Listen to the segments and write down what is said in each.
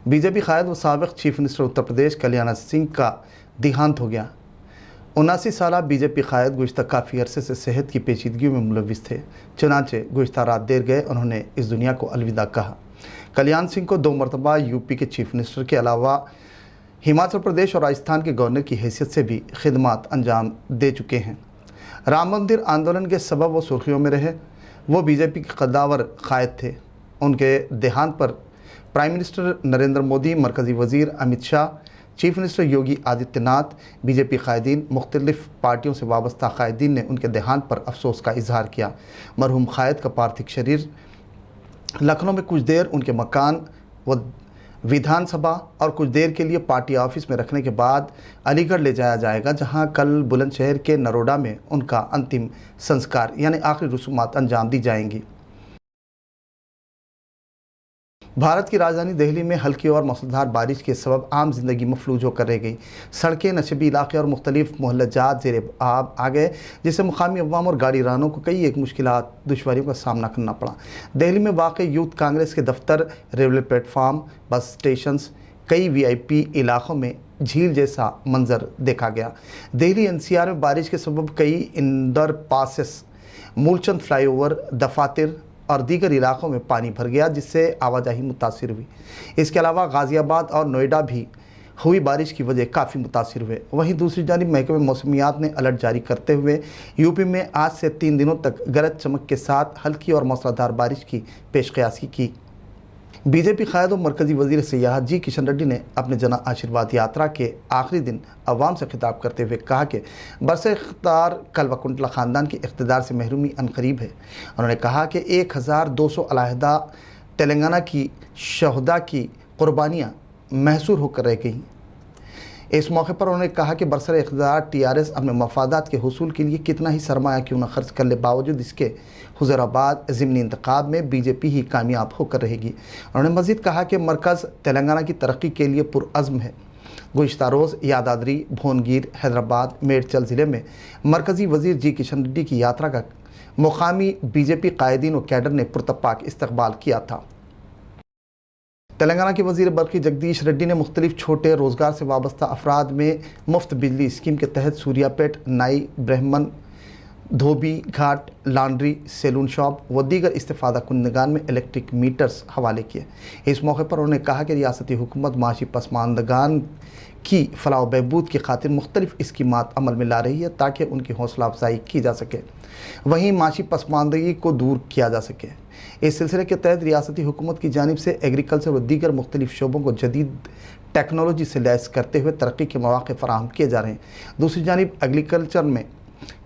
Be J پی قائد و سابق chief minister Uttar Pradesh کلیان سنگھ کا دیہانت ہو گیا۔ 79 سالہ بی جے پی قائد گزشتہ کافی عرصے سے صحت کی پیچیدگیوں میں ملوث تھے، چنانچہ گزشتہ رات دیر گئے انہوں نے اس دنیا کو الوداع کہا۔ کلیان سنگھ کو 2 مرتبہ یو پی کے چیف منسٹر کے علاوہ ہماچل پردیش اور راجستھان کے گورنر کی حیثیت سے بھی خدمات انجام دے چکے ہیں۔ رام مندر آندولن کے سبب وہ سرخیوں میں رہے۔ وہ بی جے پی کے قداور قائد تھے۔ ان کے دیہانت پر پرائم منسٹر نریندر مودی، مرکزی وزیر Amit Shah, chief minister Yogi Adityanath, B J P قائدین، مختلف پارٹیوں سے وابستہ قائدین نے ان کے دیہانت پر افسوس کا اظہار کیا۔ مرحوم قائد کا پارتھو شریر لکھنؤ میں کچھ دیر ان کے مکان و ودھان سبھا اور کچھ دیر کے لیے پارٹی آفس میں رکھنے کے بعد علی گڑھ لے جایا جائے گا، جہاں کل بلند شہر کے نروڈا میں ان کا انتم سنسکار یعنی آخری رسومات انجام دی جائیں گی۔ بھارت کی راجدھانی دہلی میں ہلکی اور موسلادھار بارش کے سبب عام زندگی مفلوج ہو کر رہ گئی۔ سڑکیں، نشیبی علاقے اور مختلف محلہ جات زیر آب آ گئے، جس سے مقامی عوام اور گاڑی رانوں کو کئی مشکلات، دشواریوں کا سامنا کرنا پڑا۔ دہلی میں واقع یوتھ کانگریس کے دفتر، ریلوے پلیٹ فارم، بس اسٹیشنز، کئی وی آئی پی علاقوں میں جھیل جیسا منظر دیکھا گیا۔ دہلی این سی آر میں بارش کے سبب کئی under passes, Moolchand fly over, دفاتر اور دیگر علاقوں میں پانی بھر گیا، جس سے آواجاہی متاثر ہوئی۔ اس کے علاوہ غازی آباد اور نوئیڈا بھی ہوئی بارش کی وجہ کافی متاثر ہوئے۔ وہیں دوسری جانب محکمہ موسمیات نے الرٹ جاری کرتے ہوئے یو پی میں آج سے 3 دنوں تک گرج چمک کے ساتھ ہلکی اور موسلادھار بارش کی پیش قیاسی کی۔ بی جے پی قائد و مرکزی وزیر سیاحت جی کشن ریڈی نے اپنے جن آشیرواد یاترا کے آخری دن عوام سے خطاب کرتے ہوئے کہا کہ برسر اختیار کلوا کنٹلا خاندان کی اقتدار سے محرومی عنقریب ہے۔ انہوں نے کہا کہ 1200 علیحدہ تلنگانہ کی شہداء کی قربانیاں محصور ہو کر رہ گئیں۔ اس موقع پر انہوں نے کہا کہ برسر اقتدار ٹی آر ایس اپنے مفادات کے حصول کے لیے کتنا ہی سرمایہ کیوں نہ خرچ کر لے، باوجود اس کے حضور آباد ضمنی انتخاب میں بی جے پی ہی کامیاب ہو کر رہے گی۔ انہوں نے مزید کہا کہ مرکز تلنگانہ کی ترقی کے لیے پرعزم ہے۔ گزشتہ روز یادادری، بھونگیر، حیدرآباد، میڈچل ضلع میں مرکزی وزیر جی کشن ریڈی کی یاترا کا مقامی بی جے پی قائدین و کیڈر نے پرتپاک استقبال کیا تھا۔ تلنگانہ کے وزیر برقی جگدیش ریڈی نے مختلف چھوٹے روزگار سے وابستہ افراد میں مفت بجلی اسکیم کے تحت سوریا پیٹ، نائی، برہمن، دھوبی گھاٹ، لانڈری، سیلون شاپ و دیگر استفادہ کنندگان میں الیکٹرک میٹرز حوالے کیے۔ اس موقع پر انہوں نے کہا کہ ریاستی حکومت معاشی پسماندگان کی فلاح و بہبود کی خاطر مختلف اسکیمات عمل میں لا رہی ہے تاکہ ان کی حوصلہ افزائی کی جا سکے، وہیں معاشی پسماندگی کو دور کیا جا سکے۔ اس سلسلے کے تحت ریاستی حکومت کی جانب سے ایگریکلچر و دیگر مختلف شعبوں کو جدید ٹیکنالوجی سے لیس کرتے ہوئے ترقی کے مواقع فراہم کیے جا رہے ہیں۔ دوسری جانب ایگریکلچر میں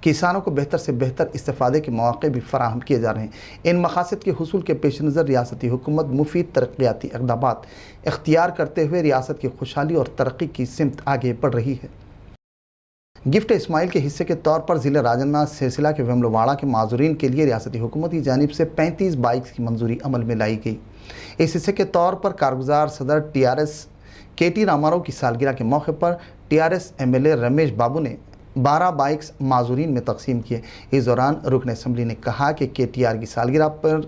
کسانوں کو بہتر سے بہتر استفادے کے مواقع بھی فراہم کیے جا رہے ہیں۔ ان مقاصد کے حصول کے پیش نظر ریاستی حکومت مفید ترقیاتی اقدامات اختیار کرتے ہوئے ریاست کی خوشحالی اور ترقی کی سمت آگے بڑھ رہی ہے۔ گفٹ اسماعیل کے حصے کے طور پر ضلع راجنا سرسلہ کے ویملواڑہ کے معذورین کے لیے ریاستی حکومت کی جانب سے 35 بائکس کی منظوری عمل میں لائی گئی۔ اس حصے کے طور پر کارگزار صدر T R S K T Rama Rao کی سالگرہ کے موقع پر T R S M L A Ramesh Babu نے 12 بائکس معذورین میں تقسیم کیے۔ اس دوران رکن اسمبلی نے کہا کہ کے ٹی آر کی سالگرہ پر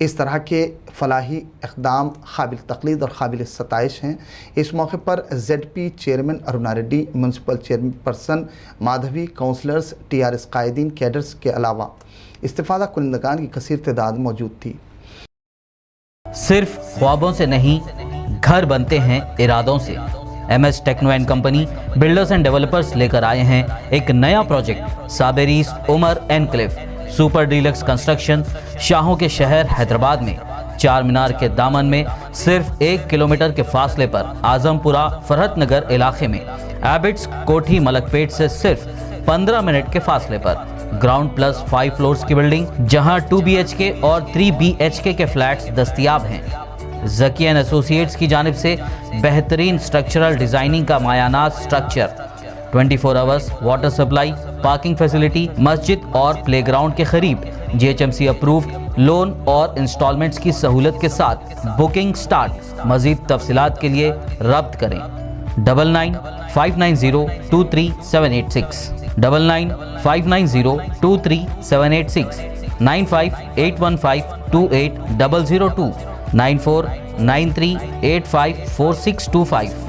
اس طرح کے فلاحی اقدام قابل تقلید اور قابل ستائش ہیں۔ اس موقع پر Z P chairman Aruna Reddy, municipal chairperson Madhavi, councillors, T R S قائدین، کیڈرز کے علاوہ استفادہ کنندگان کی کثیر تعداد موجود تھی۔ صرف خوابوں سے نہیں، گھر بنتے ہیں ارادوں سے۔ M S techno and company builders and developers لے کر آئے ہیں ایک نیا پروجیکٹ سابیریز Umar enclave super deluxe construction, شاہوں کے شہر حیدرآباد میں 4 مینار کے دامن میں صرف 1 کلومیٹر کے فاصلے پر اعظم پورہ فرحت نگر علاقے میں ایبٹس کوٹھی ملک پیٹ سے صرف 15 منٹ کے فاصلے پر گراؤنڈ پلس 5 فلورز کی بلڈنگ، جہاں 2 BHK اور 3 BHK کے فلیٹس دستیاب ہیں۔ ذکی اینڈ ایسوسیٹس کی جانب سے بہترین سٹرکچرل ڈیزائننگ کا مایہ ناز structure, 24 hours water supply, parking facility, مسجد اور پلے گراؤنڈ کے قریب GHMC اپرووڈ لون اور انسٹالمنٹس کی سہولت کے ساتھ بکنگ سٹارٹ۔ مزید تفصیلات کے لیے رابطہ کریں 9959023786 9959023786 9581528002 94 93854625।